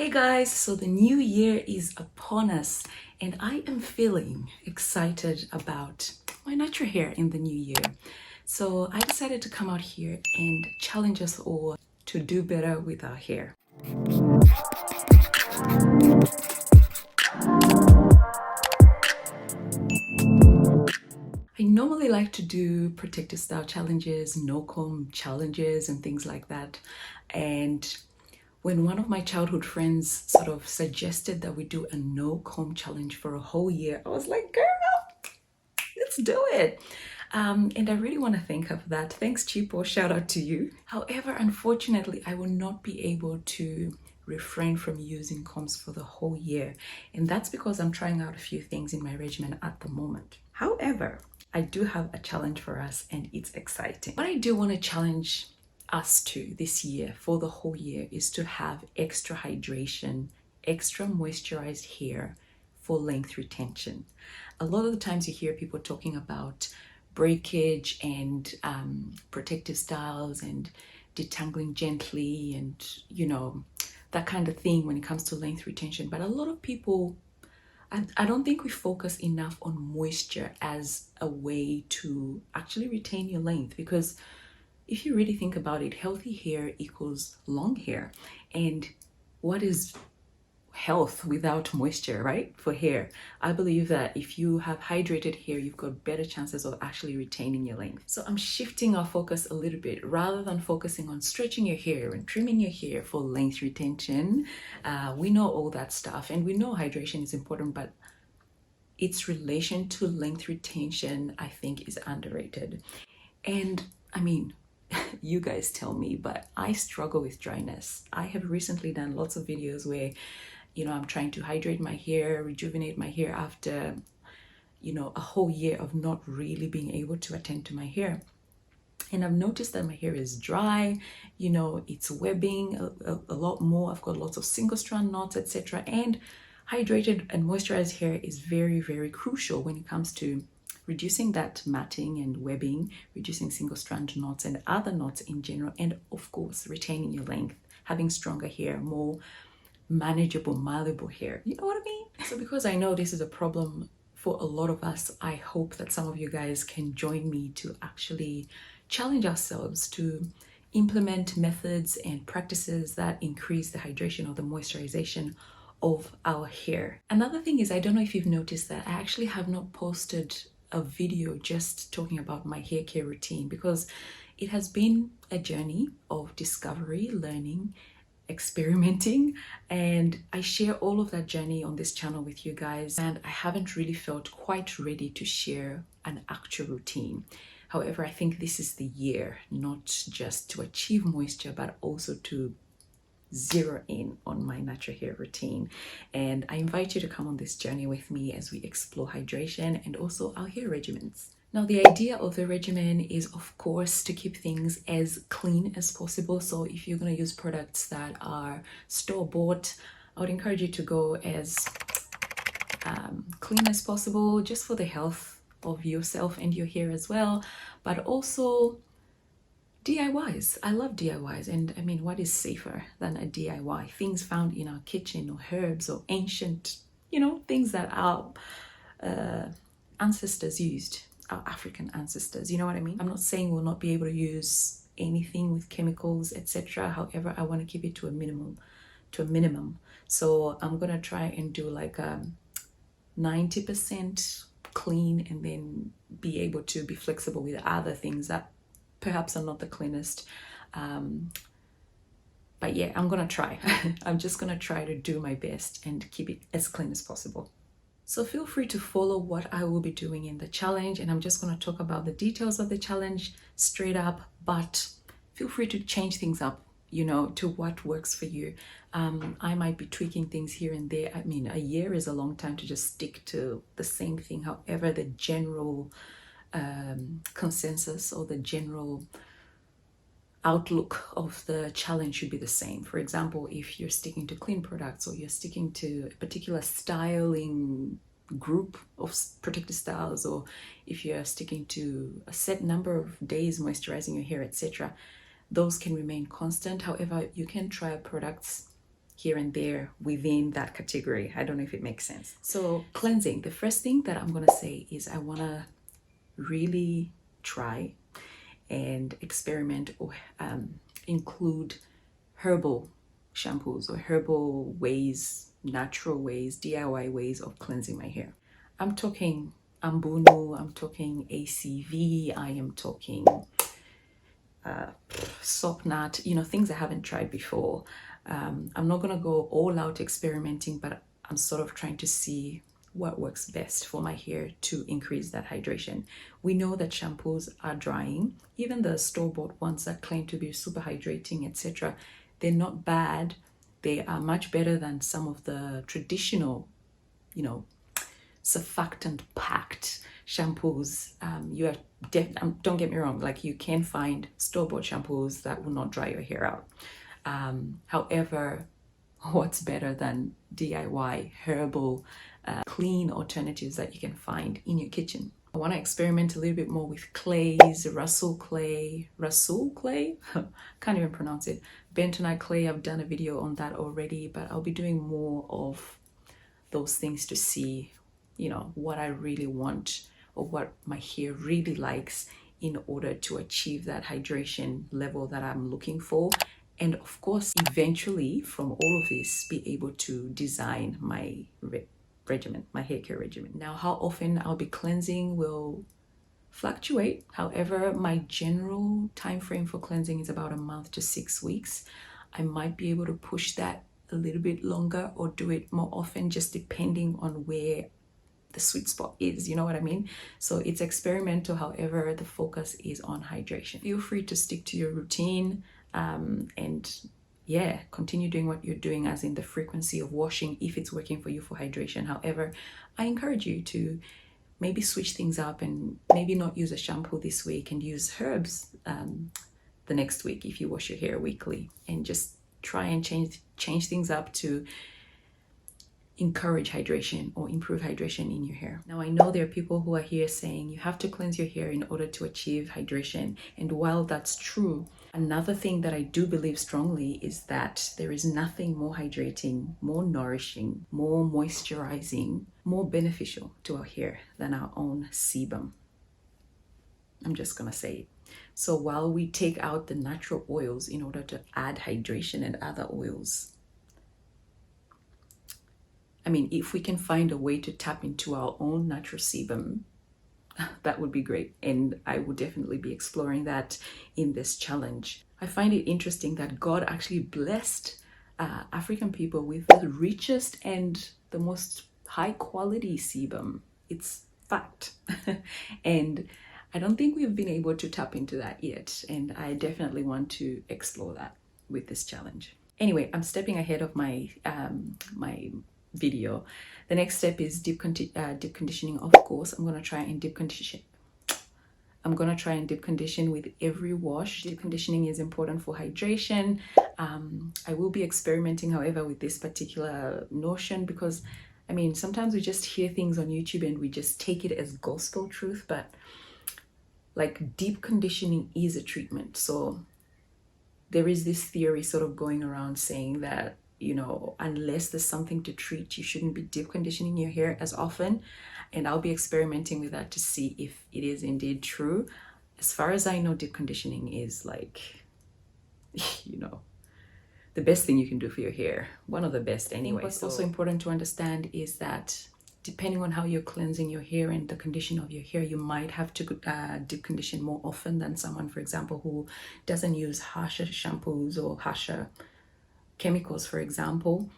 Hey guys, so the new year is upon us and I am feeling excited about my natural hair in the new year. So I decided to come out here and challenge us all to do better with our hair. I normally like to do protective style challenges, no comb challenges and things like that. And when one of my childhood friends sort of suggested that we do a no comb challenge for a whole year, I was like, girl, let's do it. And I really want to thank her for that. Thanks, Cheapo. Shout out to you. However, unfortunately, I will not be able to refrain from using combs for the whole year. And that's because I'm trying out a few things in my regimen at the moment. However, I do have a challenge for us and it's exciting. What I do want to challenge us to this year for the whole year is to have extra hydration, extra moisturized hair for length retention. A lot of the times you hear people talking about breakage and protective styles and detangling gently and that kind of thing when it comes to length retention, but a lot of people, I don't think we focus enough on moisture as a way to actually retain your length, because if you really think about it, healthy hair equals long hair. And what is health without moisture, right? For hair, I believe that if you have hydrated hair, you've got better chances of actually retaining your length. So I'm shifting our focus a little bit. Rather than focusing on stretching your hair and trimming your hair for length retention, we know all that stuff and we know hydration is important, but its relation to length retention, I think, is underrated. And I mean, you guys tell me, but I struggle with dryness. I have recently done lots of videos where I'm trying to hydrate my hair, rejuvenate my hair after, a whole year of not really being able to attend to my hair. And I've noticed that my hair is dry, it's webbing a lot more. I've got lots of single strand knots, etc. And hydrated and moisturized hair is very, very crucial when it comes to reducing that matting and webbing, reducing single strand knots and other knots in general, and of course, retaining your length, having stronger hair, more manageable, malleable hair. You know what I mean? So because I know this is a problem for a lot of us, I hope that some of you guys can join me to actually challenge ourselves to implement methods and practices that increase the hydration or the moisturization of our hair. Another thing is, I don't know if you've noticed that I actually have not posted a video just talking about my hair care routine, because it has been a journey of discovery, learning, experimenting, and I share all of that journey on this channel with you guys, and I haven't really felt quite ready to share an actual routine. However, I think this is the year, not just to achieve moisture, but also to zero in on my natural hair routine. And I invite you to come on this journey with me as we explore hydration and also our hair regimens. Now, the idea of the regimen is, of course, to keep things as clean as possible. So if you're going to use products that are store-bought, I would encourage you to go as clean as possible, just for the health of yourself and your hair as well, but also DIYs. I love DIYs, and I mean, what is safer than a DIY? Things found in our kitchen, or herbs, or ancient, things that our ancestors used, our African ancestors, you know what I mean? I'm not saying we'll not be able to use anything with chemicals, etc. However, I want to keep it to a minimum. So I'm gonna try and do like 90% clean, and then be able to be flexible with other things that perhaps are not the cleanest. But yeah, I'm gonna try. I'm just gonna try to do my best and keep it as clean as possible. So feel free to follow what I will be doing in the challenge, and I'm just gonna talk about the details of the challenge straight up, but feel free to change things up, to what works for you. I might be tweaking things here and there. I mean, a year is a long time to just stick to the same thing. However, the general consensus or the general outlook of the challenge should be the same. For example, if you're sticking to clean products, or you're sticking to a particular styling group of protective styles, or if you're sticking to a set number of days moisturizing your hair, etc., those can remain constant. However, you can try products here and there within that category. I don't know if it makes sense. So cleansing, the first thing that I'm gonna say is I wanna really try and experiment or include herbal shampoos or herbal ways, natural ways, DIY ways of cleansing my hair. I'm talking Ambunu, I'm talking ACV, I am talking soap nut, things I haven't tried before. I'm not gonna go all out experimenting, but I'm sort of trying to see what works best for my hair to increase that hydration. We know that shampoos are drying, even the store-bought ones that claim to be super hydrating, etc. They're not bad. They are much better than some of the traditional, surfactant packed shampoos. Don't get me wrong, like you can find store-bought shampoos that will not dry your hair out. However, what's better than DIY herbal clean alternatives that you can find in your kitchen? I want to experiment a little bit more with clays, Russell clay, can't even pronounce it, bentonite clay. I've done a video on that already, but I'll be doing more of those things to see what I really want or what my hair really likes in order to achieve that hydration level that I'm looking for. And of course, eventually from all of this, be able to design my regimen, my hair care regimen. Now, how often I'll be cleansing will fluctuate. However, my general time frame for cleansing is about a month to 6 weeks. I might be able to push that a little bit longer or do it more often, just depending on where the sweet spot is, you know what I mean? So it's experimental. However, the focus is on hydration. Feel free to stick to your routine and continue doing what you're doing, as in the frequency of washing, if it's working for you for hydration. However, I encourage you to maybe switch things up and maybe not use a shampoo this week and use herbs the next week if you wash your hair weekly, and just try and change things up to encourage hydration or improve hydration in your hair. Now, I know there are people who are here saying you have to cleanse your hair in order to achieve hydration. And while that's true, another thing that I do believe strongly is that there is nothing more hydrating, more nourishing, more moisturizing, more beneficial to our hair than our own sebum. I'm just gonna say it. So while we take out the natural oils in order to add hydration and other oils, if we can find a way to tap into our own natural sebum, that would be great. And I would definitely be exploring that in this challenge. I find it interesting that God actually blessed African people with the richest and the most high quality sebum. It's fact. And I don't think we've been able to tap into that yet. And I definitely want to explore that with this challenge. Anyway, I'm stepping ahead of my video. The next step is deep conditioning. Of course, I'm gonna try and deep condition with every wash. Deep conditioning is important for hydration. I will be experimenting, however, with this particular notion, because sometimes we just hear things on YouTube and we just take it as gospel truth, but like deep conditioning is a treatment. So there is this theory sort of going around saying that unless there's something to treat, you shouldn't be deep conditioning your hair as often. And I'll be experimenting with that to see if it is indeed true. As far as I know, deep conditioning is like, the best thing you can do for your hair. One of the best anyway. What's also important to understand is that depending on how you're cleansing your hair and the condition of your hair, you might have to deep condition more often than someone, for example, who doesn't use harsher shampoos or harsher chemicals, for example.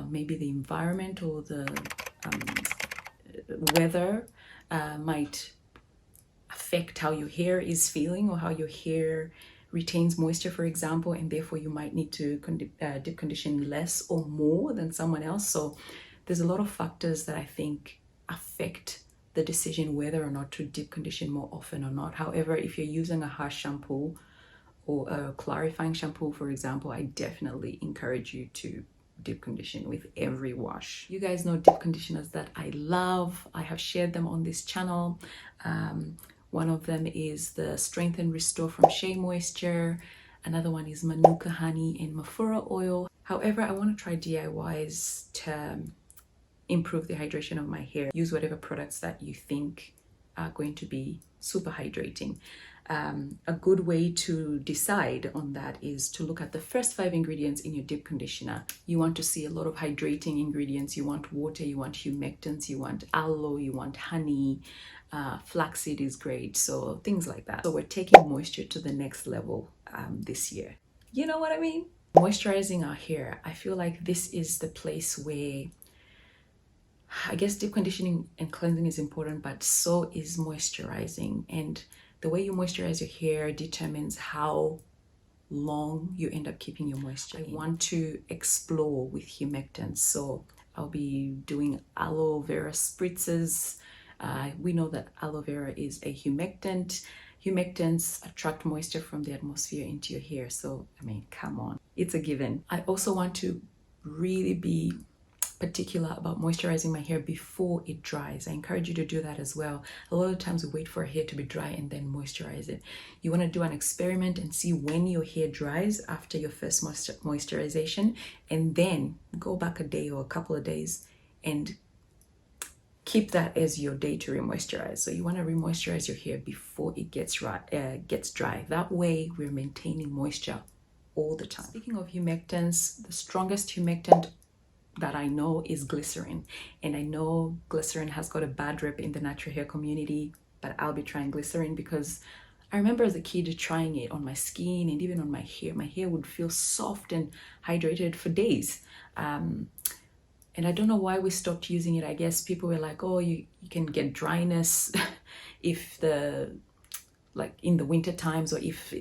Maybe the environment or the weather might affect how your hair is feeling or how your hair retains moisture, for example, and therefore you might need to deep condition less or more than someone else. So there's a lot of factors that I think affect the decision whether or not to deep condition more often or not. However, if you're using a harsh shampoo or a clarifying shampoo, for example, I definitely encourage you to deep condition with every wash. You guys know deep conditioners that I love. I have shared them on this channel. One of them is the Strength and Restore from Shea Moisture. Another one is Manuka Honey and Mafura Oil. However, I want to try DIYs to improve the hydration of my hair. Use whatever products that you think are going to be super hydrating. A good way to decide on that is to look at the first 5 ingredients in your deep conditioner. You want to see a lot of hydrating ingredients. You want water, you want humectants, you want aloe, you want honey, flaxseed is great, so things like that. So we're taking moisture to the next level this year. You know what I mean? Moisturizing our hair. I feel like this is the place where I guess deep conditioning and cleansing is important, but so is moisturizing. And the way you moisturize your hair determines how long you end up keeping your moisture. I want to explore with humectants, so I'll be doing aloe vera spritzes. We know that aloe vera is a humectant. Humectants attract moisture from the atmosphere into your hair, so I mean, come on, it's a given. I also want to really be particular about moisturizing my hair before it dries. I encourage you to do that as well. A lot of times we wait for our hair to be dry and then moisturize it. You want to do an experiment and see when your hair dries after your first moisturization, and then go back a day or a couple of days and keep that as your day to re-moisturize. So you want to re-moisturize your hair before it gets dry. That way we're maintaining moisture all the time. Speaking of humectants, the strongest humectant that I know is glycerin, and I know glycerin has got a bad rep in the natural hair community, but I'll be trying glycerin because I remember as a kid trying it on my skin and even on my hair. My hair would feel soft and hydrated for days, and I don't know why we stopped using it. I guess people were like, oh, you can get dryness if like in the winter times, or if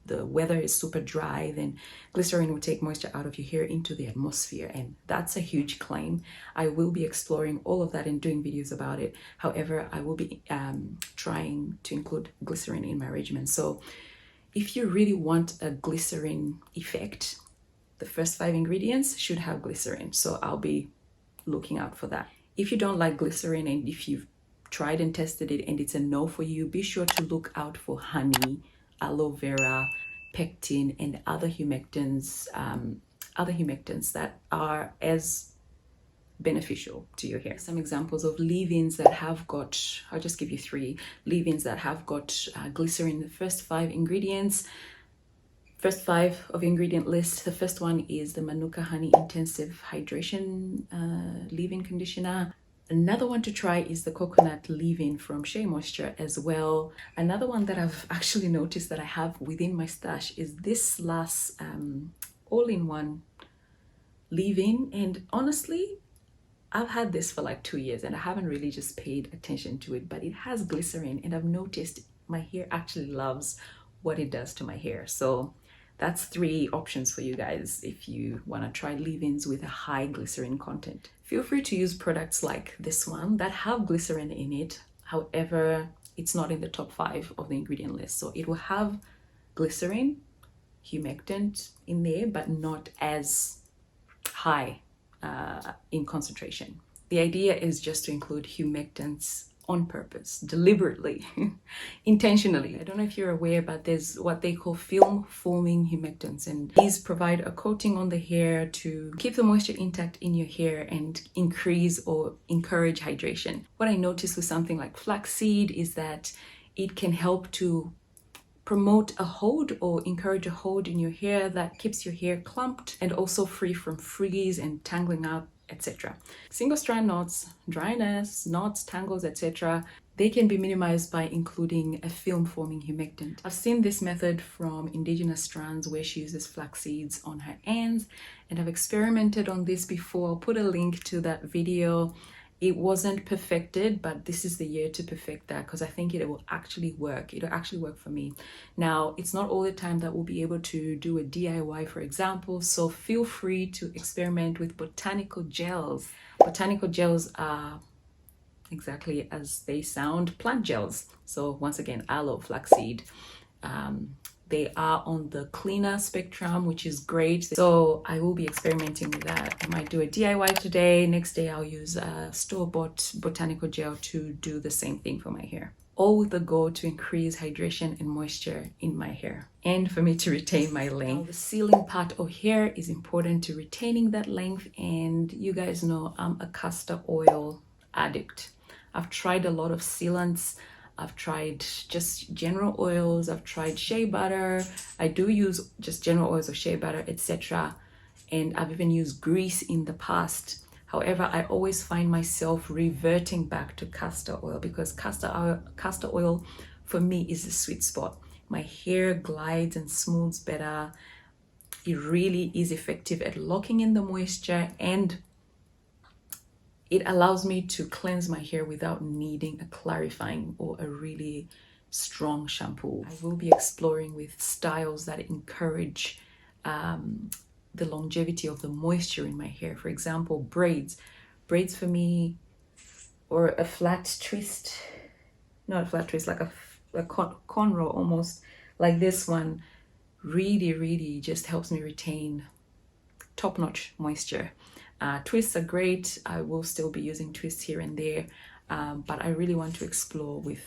the weather is super dry, then glycerin will take moisture out of your hair into the atmosphere, and that's a huge claim. I will be exploring all of that and doing videos about it. However, I will be trying to include glycerin in my regimen. So if you really want a glycerin effect, the first 5 ingredients should have glycerin, so I'll be looking out for that. If you don't like glycerin, and if you've tried and tested it and it's a no for you, be sure to look out for honey, aloe vera, pectin, and other humectants that are as beneficial to your hair. Some examples of leave-ins that have got, I'll just give you 3 leave-ins that have got glycerin. The first 5 ingredients, first 5 of ingredient list. The first one is the Manuka Honey Intensive Hydration leave-in conditioner. Another one to try is the coconut leave-in from Shea Moisture as well. Another one that I've actually noticed that I have within my stash is this last all-in-one leave-in, and honestly I've had this for like 2 years and I haven't really just paid attention to it, but it has glycerin and I've noticed my hair actually loves what it does to my hair. So that's 3 options for you guys if you want to try leave-ins with a high glycerin content. Feel free to use products like this one that have glycerin in it. However, it's not in the top 5 of the ingredient list. So it will have glycerin, humectant in there, but not as high in concentration. The idea is just to include humectants on purpose, deliberately, intentionally. I don't know if you're aware, but there's what they call film forming humectants, and these provide a coating on the hair to keep the moisture intact in your hair and increase or encourage hydration. What I noticed with something like flaxseed is that it can help to promote a hold or encourage a hold in your hair that keeps your hair clumped and also free from frizz and tangling up, etc. Single strand knots, dryness, knots, tangles, etc. they can be minimized by including a film forming humectant. I've seen this method from Indigenous Strands where she uses flax seeds on her ends, and I've experimented on this before. I'll put a link to that video. It wasn't perfected, but this is the year to perfect that because I think it will actually work. It'll actually work for me. Now, it's not all the time that we'll be able to do a DIY, for example, so feel free to experiment with botanical gels. Botanical gels are exactly as they sound, plant gels. So once again, aloe, flaxseed. They are on the cleaner spectrum, which is great. So I will be experimenting with that. I might do a DIY today. Next day, I'll use a store-bought botanical gel to do the same thing for my hair. all with the goal to increase hydration and moisture in my hair and for me to retain my length. Now, the sealing part of hair is important to retaining that length, and you guys know I'm a castor oil addict. I've tried a lot of sealants. I've tried just general oils. I've tried shea butter. I do use just general oils or shea butter, etc. And I've even used grease in the past. However, I always find myself reverting back to castor oil because castor oil for me is the sweet spot. My hair glides and smooths better. It really is effective at locking in the moisture, and it allows me to cleanse my hair without needing a clarifying or a really strong shampoo. I will be exploring with styles that encourage the longevity of the moisture in my hair. For example, braids for me, or a flat twist, not a flat twist, like a cornrow almost, like this one, really just helps me retain top-notch moisture. Twists are great. I will still be using twists here and there, but I really want to explore with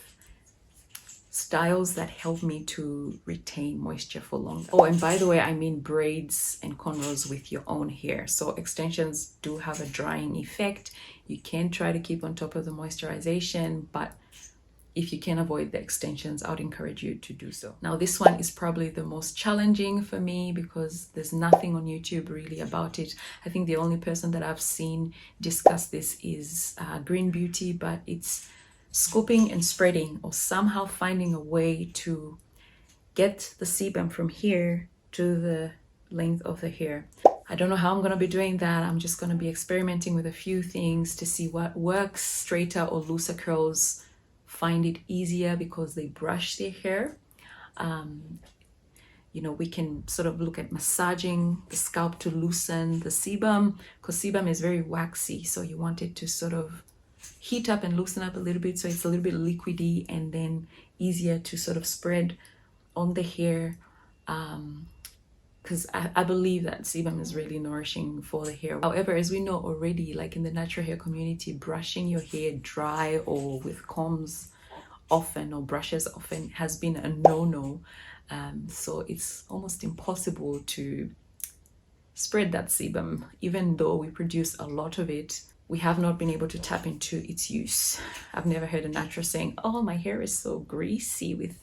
styles that help me to retain moisture for longer. Oh, and by the way, I mean braids and cornrows with your own hair. So extensions do have a drying effect. You can try to keep on top of the moisturization, but if you can avoid the extensions, I would encourage you to do so. Now, this one is probably the most challenging for me because there's nothing on YouTube really about it. I think the only person that I've seen discuss this is Green Beauty, but it's scooping and spreading, or somehow finding a way to get the sebum from here to the length of the hair. I don't know how I'm going to be doing that. I'm just going to be experimenting with a few things to see what works. Straighter or looser curls find it easier because they brush their hair. You know, we can sort of look at massaging the scalp to loosen the sebum, because sebum is very waxy, so you want it to sort of heat up and loosen up a little bit so it's a little bit liquidy and then easier to sort of spread on the hair, because I believe that sebum is really nourishing for the hair. However, as we know already, like in the natural hair community, brushing your hair dry or with combs often or brushes often has been a no-no. So it's almost impossible to spread that sebum. Even though we produce a lot of it, we have not been able to tap into its use. I've never heard a natural saying, oh, my hair is so greasy with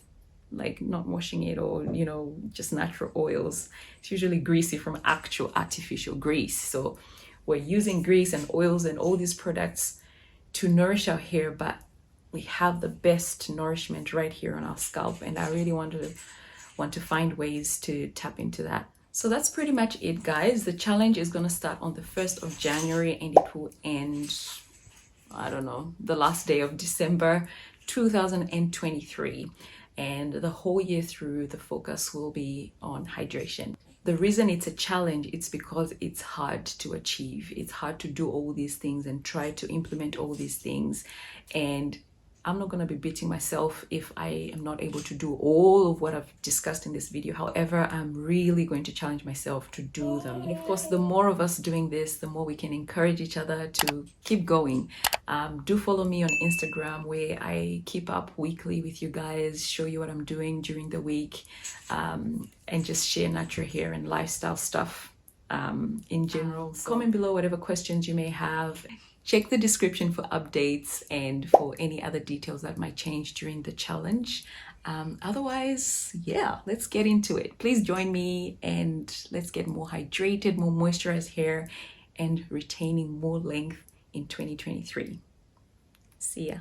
like not washing it, or, you know, just natural oils. It's usually greasy from actual artificial grease. So we're using grease and oils and all these products to nourish our hair, but we have the best nourishment right here on our scalp, and I really want to find ways to tap into that. So that's pretty much it, guys. The challenge is going to start on the 1st of January and it will end, I don't know, the last day of December 2023. And the whole year through, the focus will be on hydration. The reason it's a challenge, it's because it's hard to achieve. It's hard to do all these things and try to implement all these things. And I'm not going to be beating myself if I am not able to do all of what I've discussed in this video. However, I'm really going to challenge myself to do them. And of course, the more of us doing this, the more we can encourage each other to keep going. Do follow me on Instagram, where I keep up weekly with you guys, show you what I'm doing during the week, and just share natural hair and lifestyle stuff in general. So comment below whatever questions you may have. Check the description for updates and for any other details that might change during the challenge. Otherwise, yeah, let's get into it. Please join me and let's get more hydrated, more moisturized hair, and retaining more length in 2023. See ya.